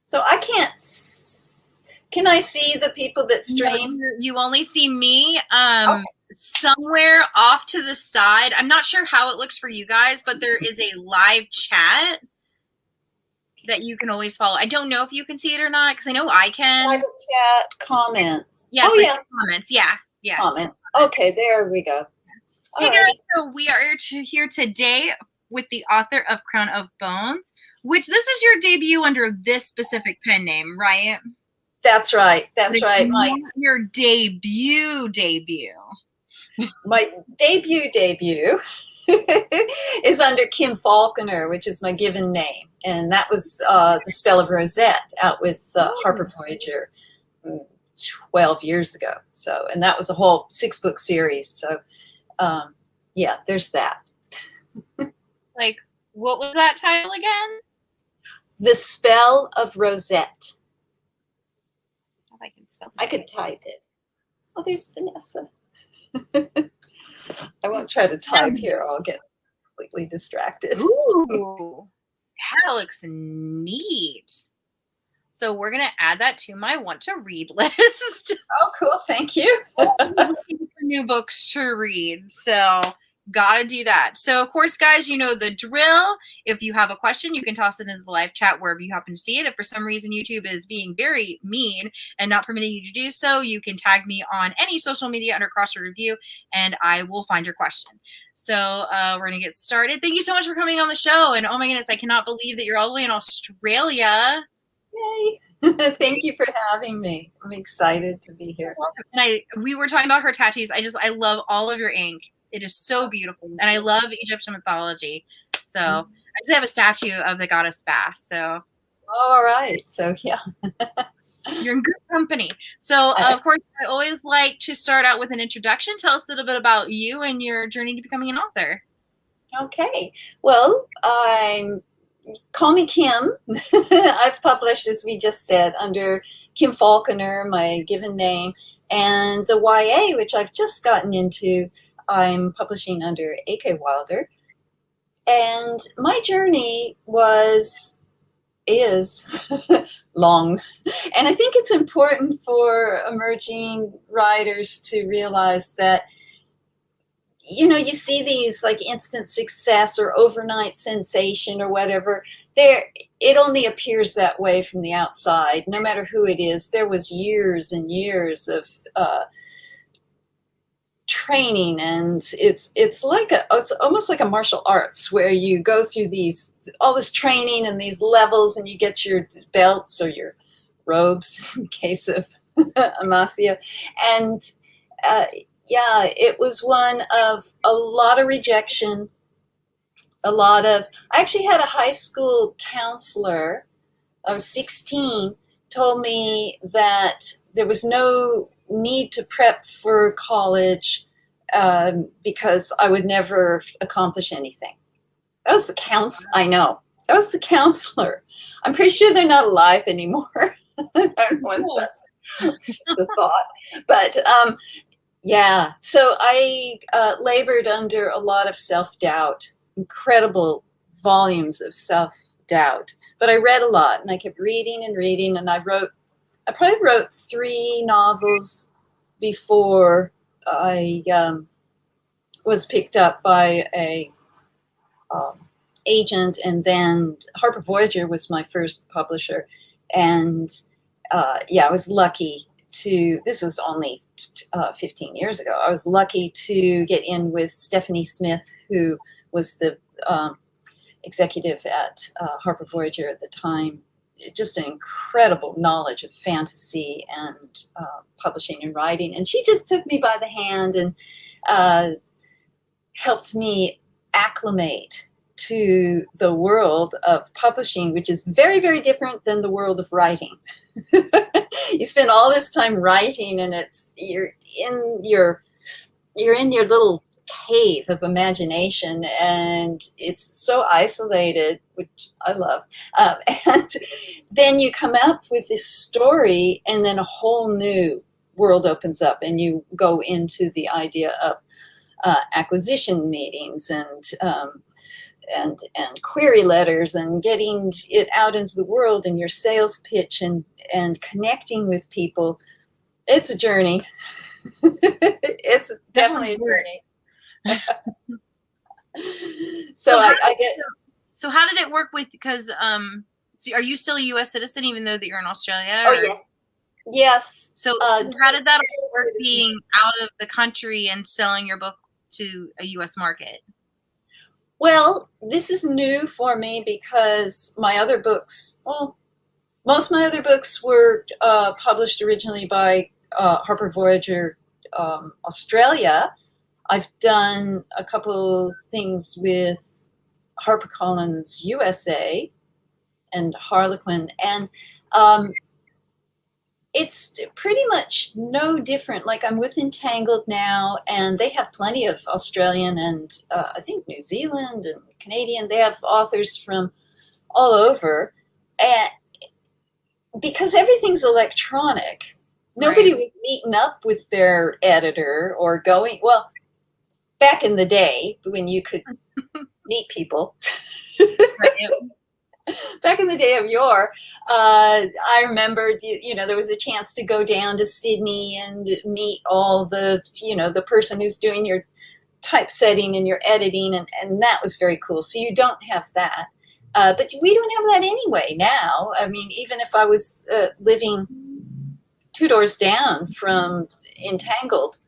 So I can't. Can I see the people that No, stream? you only see me Okay. somewhere off to the side. I'm not sure how it looks for you guys, but there is a live chat that you can always follow. I don't know if you can see it or not because I know I can. Private chat comments. Yeah, Oh private yeah, comments. Yeah, yeah. comments. Okay, there we go. Hey All guys, righty. so we are here today with the author of Crown of Bones, which this is your debut under this specific pen name, right? That's right. But That's it's right. not your debut. My debut is under Kim Falconer, which is my given name, and that was the Spell of Rosette out with Harper Voyager 12 years ago. So, and that was a whole 6-book series. So, yeah, there's that. Like, what was that title again? The Spell of Rosette. If I can spell it. I could type it. Oh, there's Vanessa. I won't try to type here. I'll get completely distracted. Ooh, that looks neat. So we're going to add that to my want to read list. Oh, cool. Thank you. Looking for new books to read. So gotta do that. So of course, guys, you know the drill. If you have a question, you can toss it into the live chat wherever you happen to see it. If for some reason YouTube is being very mean and not permitting you to do so, you can tag me on any social media under Crossword Review and I will find your question. So we're gonna get started. Thank you so much for coming on the show. And oh my goodness, I cannot believe that you're all the way in Australia. Yay. Thank you for having me. I'm excited to be here. And we were talking about her tattoos. I love all of your ink. It is so beautiful. And I love Egyptian mythology. So I just have a statue of the goddess Bass. So All right. So yeah. you're in good company. So of course, I always like to start out with an introduction. Tell us a little bit about you and your journey to becoming an author. Okay. Well, call me Kim. I've published, as we just said, under Kim Falconer, my given name, and the YA, which I've just gotten into, I'm publishing under A.K. Wilder. And my journey is long. And I think it's important for emerging writers to realize that, you know, you see these like instant success or overnight sensation or whatever. It only appears that way from the outside, no matter who it is. There was years and years of training, and it's almost like a martial arts where you go through all this training and these levels, and you get your belts or your robes in case of Amasia, and yeah, it was one of a lot of rejection, I actually had a high school counselor. I was 16, told me that there was no need to prep for college because I would never accomplish anything. That was the counselor. I know. That was the counselor. I'm pretty sure they're not alive anymore. I don't know what that's the thought. But yeah, so I labored under a lot of self-doubt, incredible volumes of self-doubt. But I read a lot, and I kept reading and reading, and I probably wrote 3 novels before I was picked up by a agent, and then Harper Voyager was my first publisher. And yeah, I was lucky this was only 15 years ago. I was lucky to get in with Stephanie Smith, who was the executive at Harper Voyager at the time. Just an incredible knowledge of fantasy and publishing and writing. And she just took me by the hand and helped me acclimate to the world of publishing, which is very, very different than the world of writing. You spend all this time writing, and you're in your little cave of imagination, and it's so isolated, which I love. And then you come up with this story, and then a whole new world opens up, and you go into the idea of acquisition meetings and and query letters and getting it out into the world and your sales pitch and connecting with people. It's a journey. It's definitely a journey. So I get. So how did it work with, because so are you still a U.S. citizen even though that you're in Australia? Oh, yes. Yes. So how did that work, being out of the country and selling your book to a U.S. market? Well, this is new for me because my other books, well, most of my other books were published originally by Harper Voyager Australia. I've done a couple things with HarperCollins USA and Harlequin, and it's pretty much no different. Like, I'm with Entangled now, and they have plenty of Australian and I think New Zealand and Canadian. They have authors from all over, and because everything's electronic, nobody was meeting up with their editor or going. Well, back in the day when you could meet people. Right. Back in the day of yore, I remember, there was a chance to go down to Sydney and meet all the, the person who's doing your typesetting and your editing, and that was very cool. So you don't have that. But we don't have that anyway now. I mean, even if I was living 2 doors down from Entangled,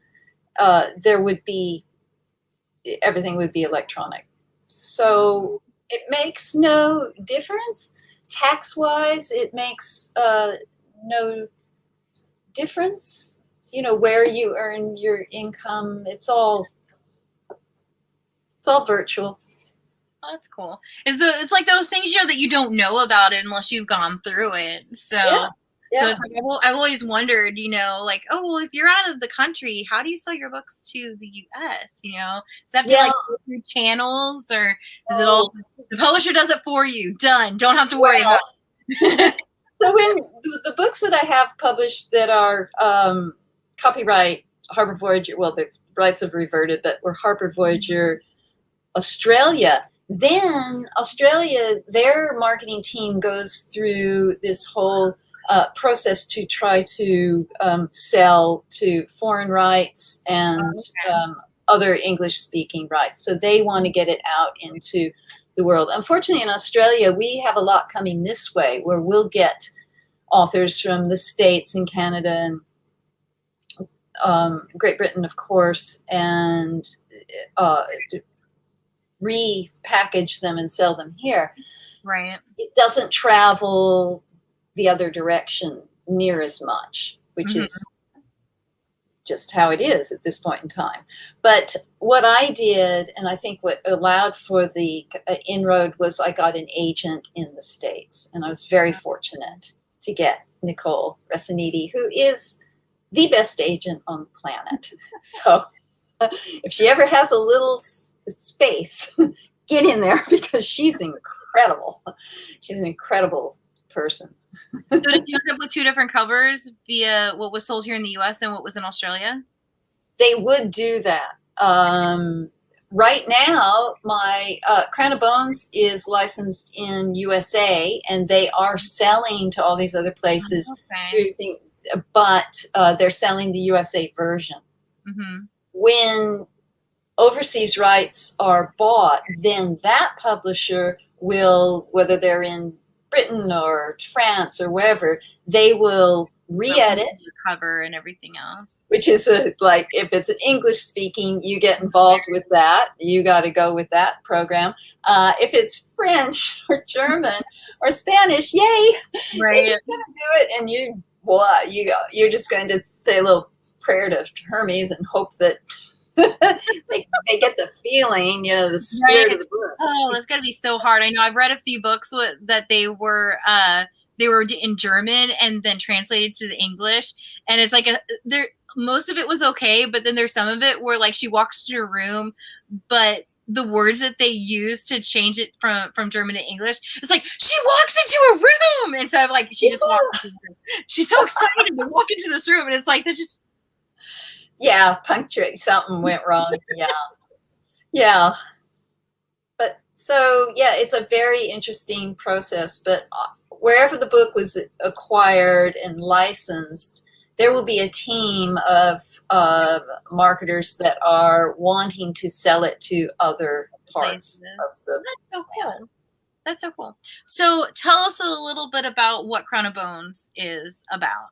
everything would be electronic. So it makes no difference. Tax-wise, it makes no difference. Where you earn your income, it's all virtual. Oh, that's cool. It's like those things, that you don't know about it unless you've gone through it. So Yeah. So it's like, I've always wondered, like, oh, well, if you're out of the country, how do you sell your books to the U.S.? Does it have to like go through channels, or is it all the publisher does it for you? Done. Don't have to worry about it. So when the books that I have published that are copyright Harper Voyager, well, the rights have reverted, but were Harper Voyager Australia. Then Australia, their marketing team goes through this whole process to try to sell to foreign rights and other English-speaking rights. So they want to get it out into the world. Unfortunately, in Australia, we have a lot coming this way, where we'll get authors from the States and Canada and Great Britain, of course, and repackage them and sell them here. Right. It doesn't travel the other direction near as much, which is just how it is at this point in time. But what I did, and I think what allowed for the inroad, was I got an agent in the States, and I was very fortunate to get Nicole Resiniti, who is the best agent on the planet. So if she ever has a little space, get in there, because she's incredible. She's an incredible person. So did you end up with 2 different covers via what was sold here in the U.S. and what was in Australia? They would do that. Right now, my Crown of Bones is licensed in USA, and they are selling to all these other places. Okay. But they're selling the USA version. Mm-hmm. When overseas rights are bought, then that publisher will, whether they're in Britain or France or wherever, they will re-edit the cover and everything else. Which is like, if it's an English speaking, you get involved with that. You got to go with that program. If it's French or German or Spanish, yay! Right. You're just gonna do it, and you're just going to say a little prayer to Hermes and hope that they get the feeling, the spirit of the book. Oh, it's gotta be so hard. I know I've read a few books that they were in German and then translated to the English, and it's like most of it was okay, but then there's some of it where, like, she walks to a room, but the words that they use to change it from German to English, it's like she walks into a room instead of like she just walks into the room. She's so excited to walk into this room, and it's like, that just punctuate, something went wrong. Yeah. But So yeah, it's a very interesting process, but wherever the book was acquired and licensed, there will be a team of marketers that are wanting to sell it to other parts Places. of the That's so planet. cool. That's so cool. So tell us a little bit about what Crown of Bones is about.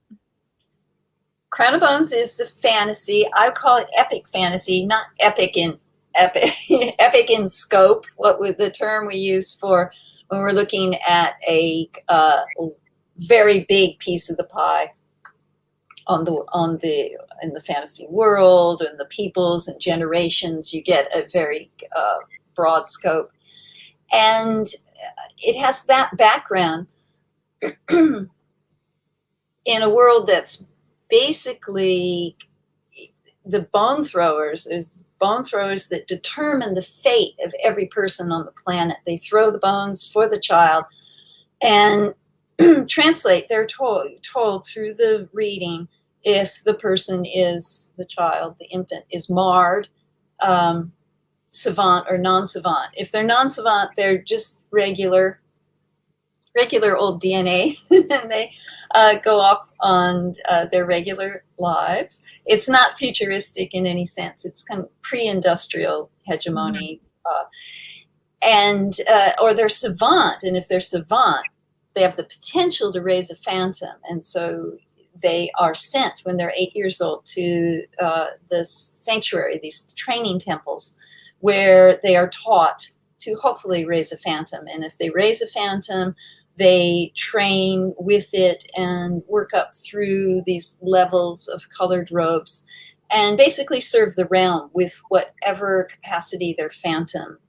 Crown of Bones is a fantasy. I call it epic fantasy, not epic in epic, epic in scope. What with the term we use for when we're looking at a very big piece of the pie on the in the fantasy world and the peoples and generations, you get a very broad scope, and it has that background in a world that's basically the bone throwers. There's bone throwers that determine the fate of every person on the planet. They throw the bones for the child and translate. They're told through the reading if the person is the child, the infant, is marred, savant or non-savant. If they're non-savant, they're just regular old DNA, and they go off on their regular lives. It's not futuristic in any sense. It's kind of pre-industrial hegemony, and or they're savant. And if they're savant, they have the potential to raise a phantom, and so they are sent when they're 8 years old to this sanctuary, these training temples, where they are taught to hopefully raise a phantom. And if they raise a phantom, they train with it and work up through these levels of colored robes and basically serve the realm with whatever capacity their phantom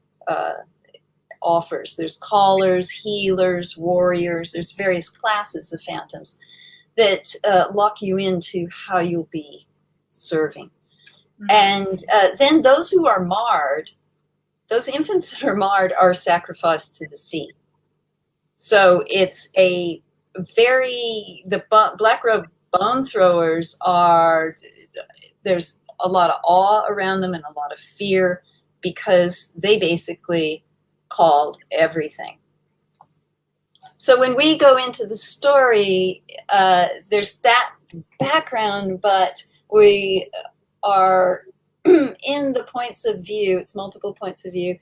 offers. There's callers, healers, warriors. There's various classes of phantoms that lock you into how you'll be serving. Mm-hmm. And then those who are marred, those infants that are marred, are sacrificed to the sea. So it's a the black robe bone throwers are, there's a lot of awe around them and a lot of fear because they basically called everything. So when we go into the story, there's that background, but we are in the points of view, it's multiple points of view,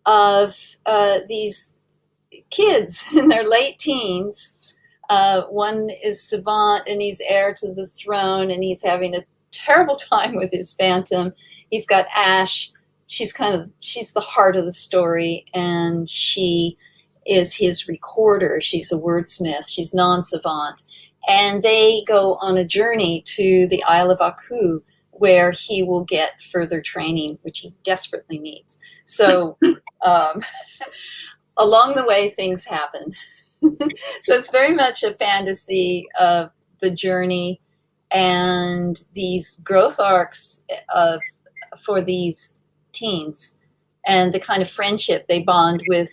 of these kids in their late teens. One is savant and he's heir to the throne and he's having a terrible time with his phantom. He's got Ash. She's the heart of the story, and she is his recorder. She's a wordsmith. She's non-savant. And they go on a journey to the Isle of Aku, where he will get further training, which he desperately needs. So along the way, things happen. So it's very much a fantasy of the journey and these growth arcs for these teens and the kind of friendship they bond with.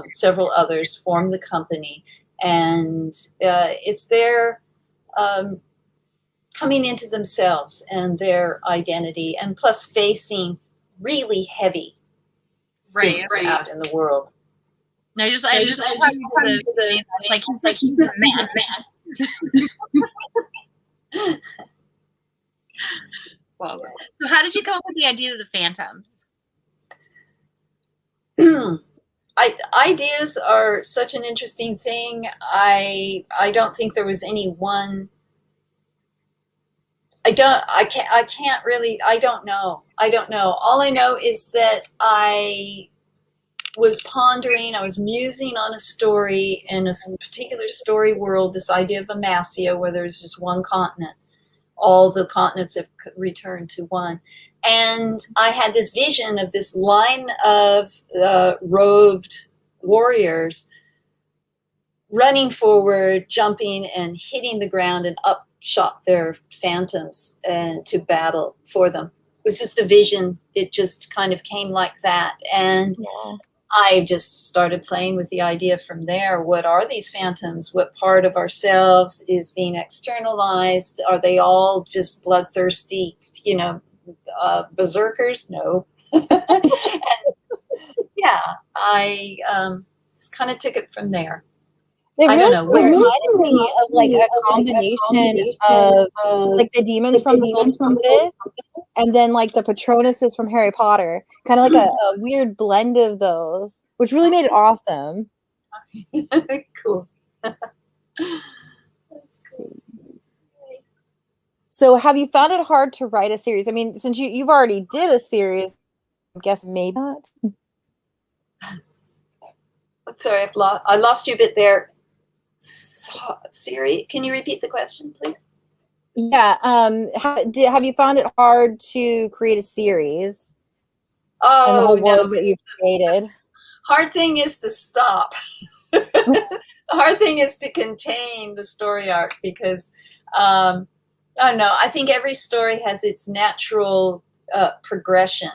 Several others form the company, and it's their coming into themselves and their identity, and plus facing really heavy things out in the world. No, I just like he's a mess. Awesome. So how did you come up with the idea of the phantoms? Ideas are such an interesting thing. I don't think there was any one. I can't really, I don't know. All I know is that I was pondering, I was musing on a story in a particular story world, this idea of Amasia, where there's just one continent. All the continents have returned to one. And I had this vision of this line of robed warriors running forward, jumping and hitting the ground, and up shot their phantoms and to battle for them. It was just a vision. It just kind of came like that. And I just started playing with the idea from there. What are these phantoms? What part of ourselves is being externalized? Are they all just bloodthirsty, berserkers? No. And, yeah, I just kind of took it from there. It I don't really know where. reminded me of like a combination of like the demons from the Golden Compass and then like the Patronuses from Harry Potter. Kind of like a weird blend of those, which really made it awesome. Cool. So have you found it hard to write a series? I mean, since you've already did a series, I guess maybe not. Sorry, I lost you a bit there. Siri, can you repeat the question, please? Yeah. Have you found it hard to create a series? Oh, and the whole world no. that you've created? Hard thing is to stop. The hard thing is to contain the story arc because, I don't know, I think every story has its natural progression.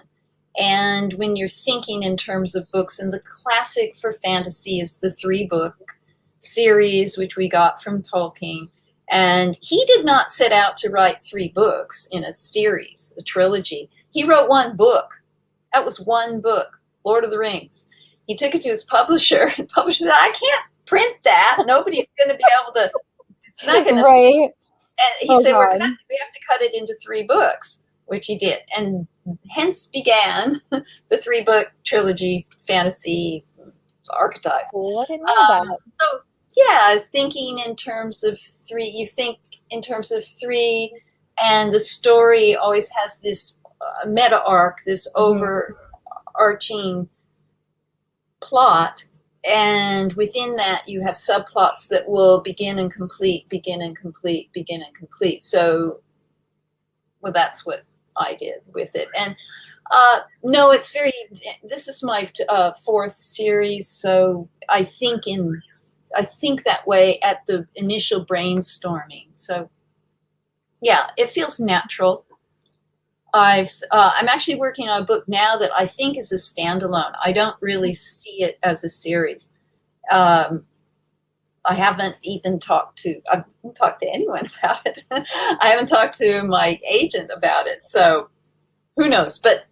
And when you're thinking in terms of books, and the classic for fantasy is the 3-book series, which we got from Tolkien. And he did not set out to write 3 books in a series, a trilogy. He wrote 1 book. That was 1 book, Lord of the Rings. He took it to his publisher, and the publisher said, I can't print that. Nobody's going to be able to, it's not going to. Right. And he said, we have to cut it into 3 books, which he did. And hence began the 3-book trilogy fantasy archetype. Cool. I didn't know that. So, yeah, I was thinking in terms of 3. You think in terms of 3, and the story always has this meta arc, this overarching plot, and within that you have subplots that will begin and complete, begin and complete, begin and complete. So, well, that's what I did with it. And no, this is my 4th series, so I think that way at the initial brainstorming. So yeah, it feels natural. I'm actually working on a book now that I think is a standalone. I don't really see it as a series. I haven't even talked to anyone about it. I haven't talked to my agent about it. So who knows? But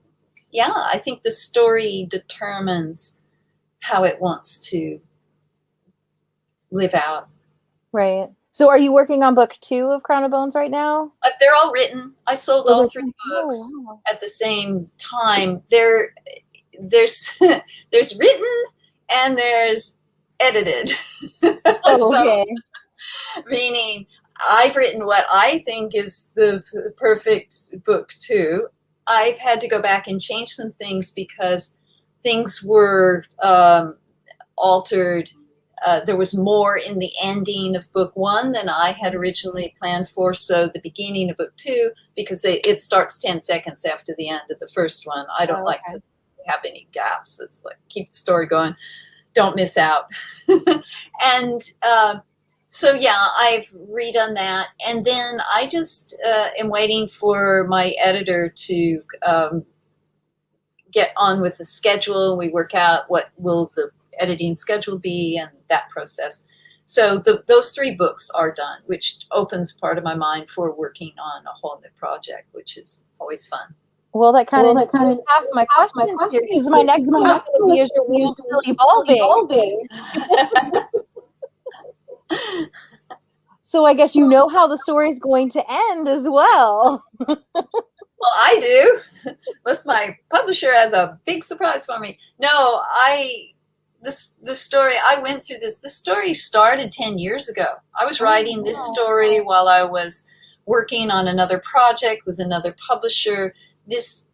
yeah, I think the story determines how it wants to live out. Right. So are you working on book 2 of Crown of Bones right now? They're all written. I sold all 3 books at the same time. There's written and there's edited. Okay. So, meaning I've written what I think is the perfect book 2. I've had to go back and change some things because things were altered. There was more in the ending of book 1 than I had originally planned for. So the beginning of book 2, because it starts 10 seconds after the end of the first one. I don't like to have any gaps. It's like, keep the story going. Don't miss out. And so, yeah, I've redone that. And then I just am waiting for my editor to get on with the schedule. We work out what will the editing schedule be and that process. So those 3 books are done, which opens part of my mind for working on a whole new project, which is always fun. Well, that kind of half my question here, because my next one is your world still evolving. So I guess you know how the story is going to end as well. Well, I do. Unless my publisher has a big surprise for me. No, the story, I went through this. The story started 10 years ago. I was writing this story while I was working on another project with another publisher. This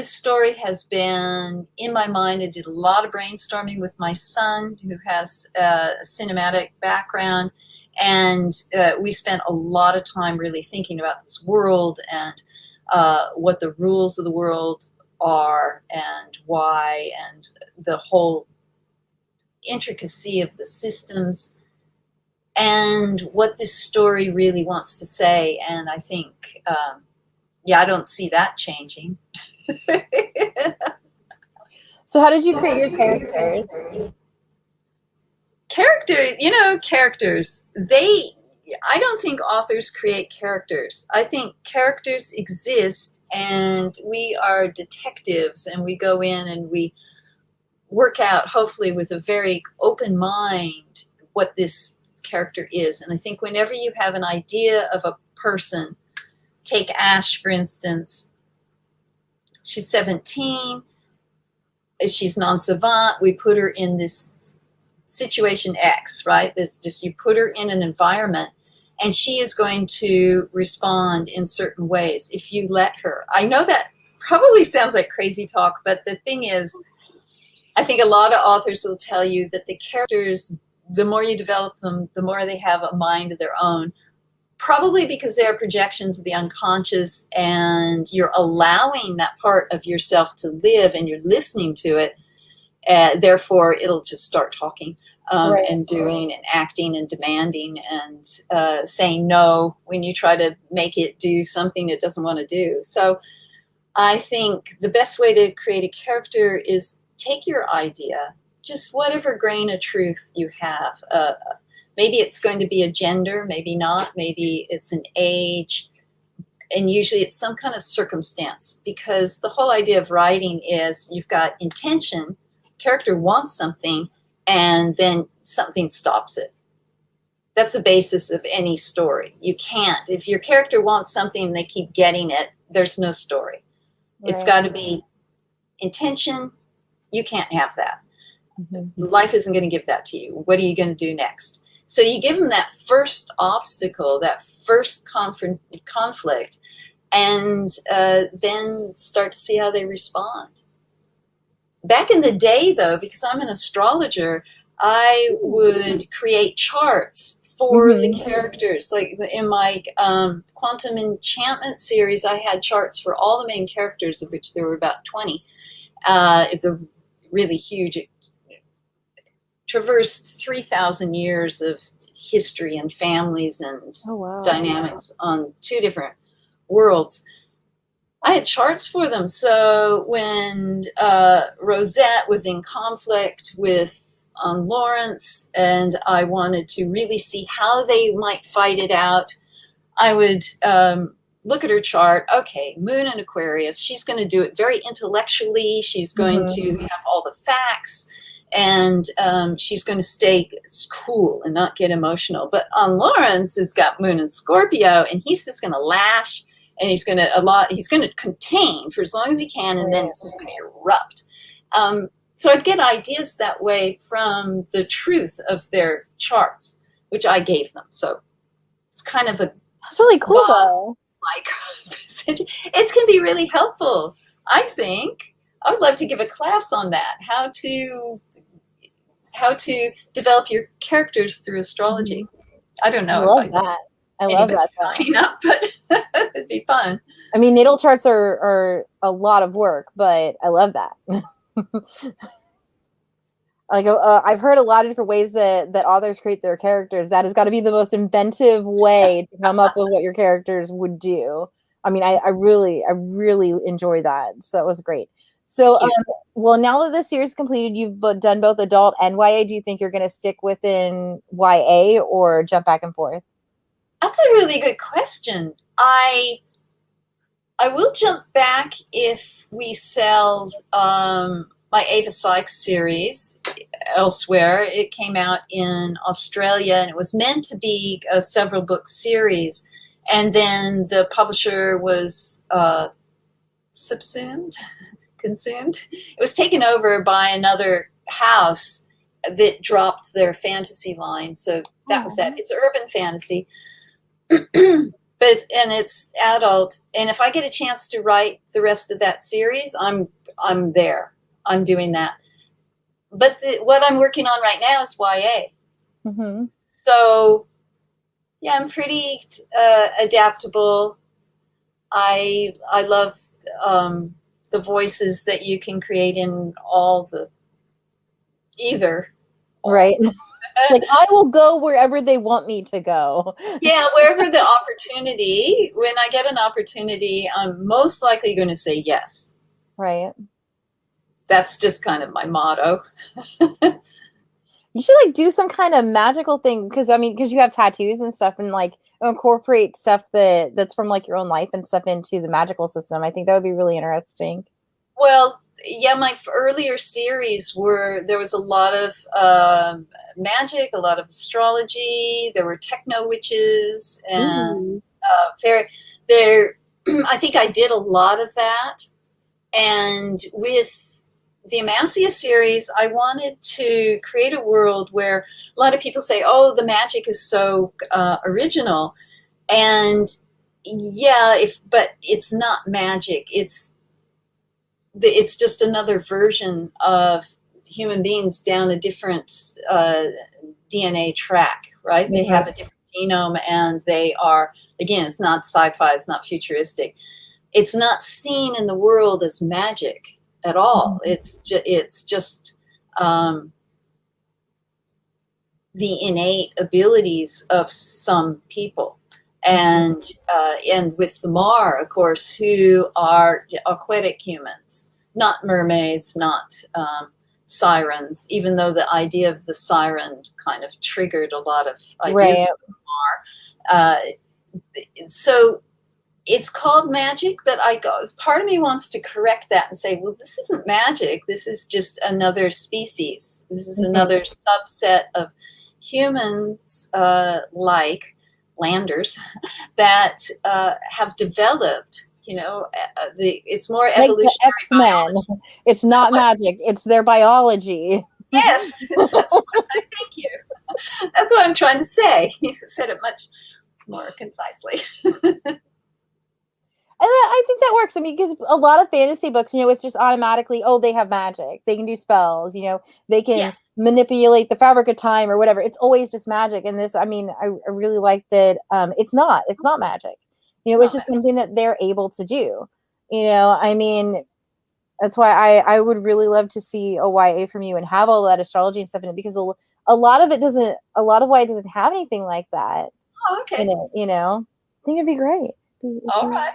story has been in my mind. I did a lot of brainstorming with my son, who has a cinematic background, and we spent a lot of time really thinking about this world and what the rules of the world are and why, and the whole intricacy of the systems and what this story really wants to say. And I think, I don't see that changing. So how did you create your characters? Characters, they I don't think authors create characters. I think characters exist, and we are detectives, and we go in and we work out, hopefully with a very open mind, what this character is. And I think whenever you have an idea of a person, take Ash, for instance, she's 17, she's non-savant, we put her in this situation X, right? This just, you put her in an environment and she is going to respond in certain ways if you let her. I know that probably sounds like crazy talk, but the thing is, I think a lot of authors will tell you that the characters, the more you develop them, the more they have a mind of their own, probably because they are projections of the unconscious, and you're allowing that part of yourself to live and you're listening to it. Therefore, it'll just start talking Right. and doing and acting and demanding and saying no when you try to make it do something it doesn't want to do. So I think the best way to create a character is take your idea, just whatever grain of truth you have. Maybe it's going to be a gender, maybe not, maybe it's an age, and usually it's some kind of circumstance, because the whole idea of writing is you've got intention, character wants something, and then something stops it. That's the basis of any story. You can't, if your character wants something and they keep getting it, there's no story. Right. It's got to be intention. You can't have that. Mm-hmm. Life isn't going to give that to you. What are you going to do next? So you give them that first obstacle, that first conflict, and then start to see how they respond. Back in the day, though, because I'm an astrologer, I would create charts for the characters. Like in my Quantum Enchantment series, I had charts for all the main characters, of which there were about 20. It's a really huge, traversed 3,000 years of history and families and dynamics on 2 different worlds. I had charts for them. So when Rosette was in conflict with Lawrence, and I wanted to really see how they might fight it out, I would look at her chart. Okay, Moon in Aquarius. She's going to do it very intellectually. She's going to have all the facts, and she's going to stay cool and not get emotional. But Lawrence has got Moon in Scorpio, and he's just going to lash, and he's going to contain for as long as he can, and then it's just going to erupt. So I'd get ideas that way from the truth of their charts, which I gave them. So it's kind of a That's really cool, though. Like, it can be really helpful, I think. I would love to give a class on that, how to develop your characters through astrology. I don't know. I love that. Signing up, but it'd be fun. I mean, natal charts are a lot of work, but I love that. Like I've heard a lot of different ways that authors create their characters. That has got to be the most inventive way to come up with what your characters would do. I mean, I really enjoy that. So it was great. So, well, now that the series is completed, you've done both adult and YA. Do you think you're going to stick within YA or jump back and forth? That's a really good question. I will jump back if we sell my Ava Sykes series elsewhere. It came out in Australia, and it was meant to be a several book series, and then the publisher was consumed. It was taken over by another house that dropped their fantasy line. So that was that. It's urban fantasy. But it's adult, and if I get a chance to write the rest of that series, I'm there. I'm doing that. But what I'm working on right now is YA. So yeah, I'm pretty adaptable. I love the voices that you can create in either. Right. Like, I will go wherever they want me to go. Yeah, wherever the opportunity. When I get an opportunity, I'm most likely going to say yes. Right. That's just kind of my motto. You should like do some kind of magical thing because I mean, because you have tattoos and stuff, and like incorporate stuff that's from like your own life and stuff into the magical system. I think that would be really interesting. Well, yeah, my earlier series there was a lot of magic, a lot of astrology. There were techno witches and Ooh. fairy. There, I think I did a lot of that. And with the Amasia series, I wanted to create a world where a lot of people say, "Oh, the magic is so original," and yeah, but it's not magic. It's just another version of human beings down a different DNA track, right? They have a different genome, and they are, again, it's not sci-fi, it's not futuristic. It's not seen in the world as magic at all. It's just the innate abilities of some people. And with the Mar, of course, who are aquatic humans, not mermaids, not sirens, even though the idea of the siren kind of triggered a lot of ideas of the Mar. So it's called magic, but part of me wants to correct that and say, well, this isn't magic. This is just another species. This is another subset of humans, like landers, that have developed. It's more Like evolutionary the X-Men. biology. It's not magic. It's their biology. Yes, thank you. That's what I'm trying to say. You said it much more concisely. And I think that works. I mean, because a lot of fantasy books, it's just automatically, oh, they have magic. They can do spells. They can manipulate the fabric of time or whatever. It's always just magic. And this, I mean, I really like that. It's not magic. It's just something that they're able to do. I mean, that's why I would really love to see a YA from you and have all that astrology and stuff in it, because a lot of YA doesn't have anything like that. Oh, okay. In it, I think it'd be great. All right.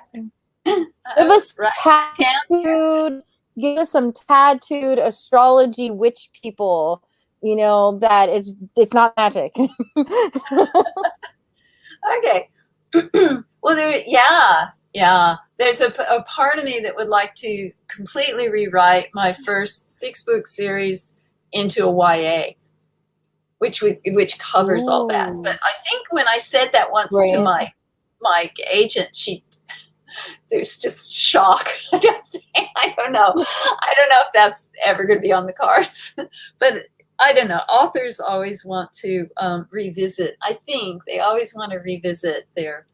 Give us tattooed. Give us some tattooed astrology witch people. That it's not magic. Okay. Well, there's a part of me that would like to completely rewrite my first 6-book series into a YA, which covers all that. But I think when I said that once to my agent, there's just shock. I don't know if that's ever going to be on the cards. But I don't know. Authors always want to revisit. I think they always want to revisit their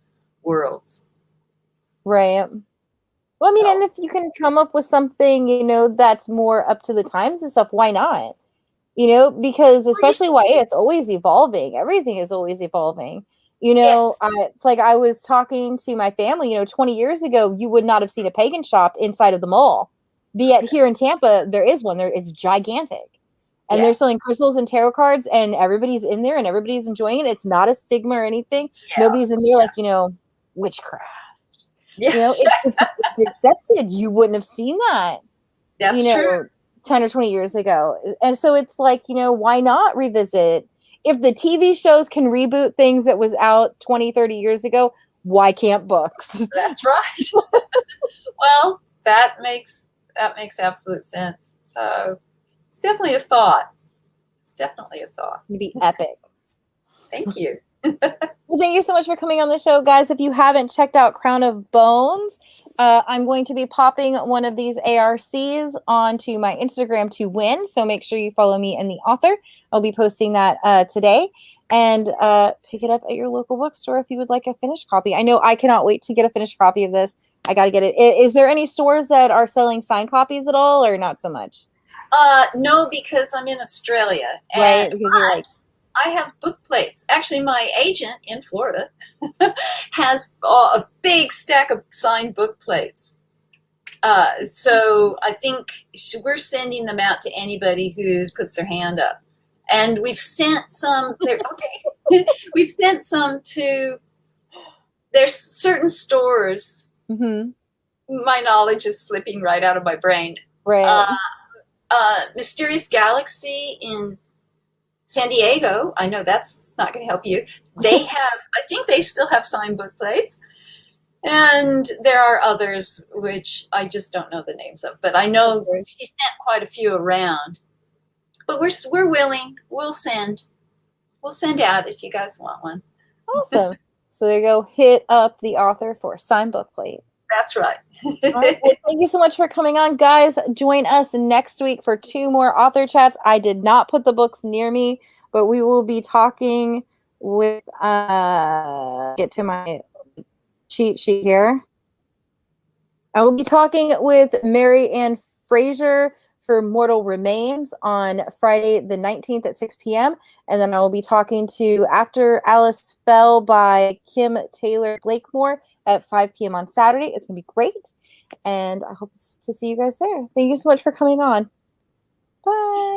worlds. Right. Well, I mean, and if you can come up with something, that's more up to the times and stuff, why not? Because especially YA, it's always evolving. Everything is always evolving. Yes. I was talking to my family, 20 years ago, you would not have seen a pagan shop inside of the mall. Yet here in Tampa, there is one there. It's gigantic. And they're selling crystals and tarot cards, and everybody's in there and everybody's enjoying it. It's not a stigma or anything. Nobody's in there like, witchcraft. It's accepted. You wouldn't have seen that. That's true. 10 or 20 years ago. And so it's like, why not revisit? If the TV shows can reboot things that was out 20, 30 years ago, why can't books? That's right. Well, that makes absolute sense. So it's definitely a thought. It's gonna be epic. Thank you. Well, thank you so much for coming on the show, guys. If you haven't checked out Crown of Bones, I'm going to be popping one of these ARCs onto my Instagram to win. So make sure you follow me and the author. I'll be posting that today. And pick it up at your local bookstore if you would like a finished copy. I know I cannot wait to get a finished copy of this. I got to get it. Is there any stores that are selling signed copies at all, or not so much? No, because I'm in Australia. Right, because you're like... I have book plates. Actually, my agent in Florida has a big stack of signed book plates. So I think we're sending them out to anybody who puts their hand up. And we've sent some. We've sent some to. There's certain stores. Mm-hmm. My knowledge is slipping right out of my brain. Right. Mysterious Galaxy in San Diego, I know that's not going to help you. They have, I think they still have signed book plates. And there are others which I just don't know the names of, but I know she sent quite a few around. But we're willing. We'll send out if you guys want one. Awesome. So there you go. Hit up the author for a signed book plate. That's right. All right. Well, thank you so much for coming on, guys. Join us next week for 2 more author chats. I did not put the books near me, but we will be talking with get to my cheat sheet here. I will be talking with Mary Ann Fraser for Mortal Remains on Friday the 19th at 6 p.m. And then I will be talking to After Alice Fell by Kim Taylor Blakemore at 5 p.m. on Saturday. It's going to be great. And I hope to see you guys there. Thank you so much for coming on. Bye.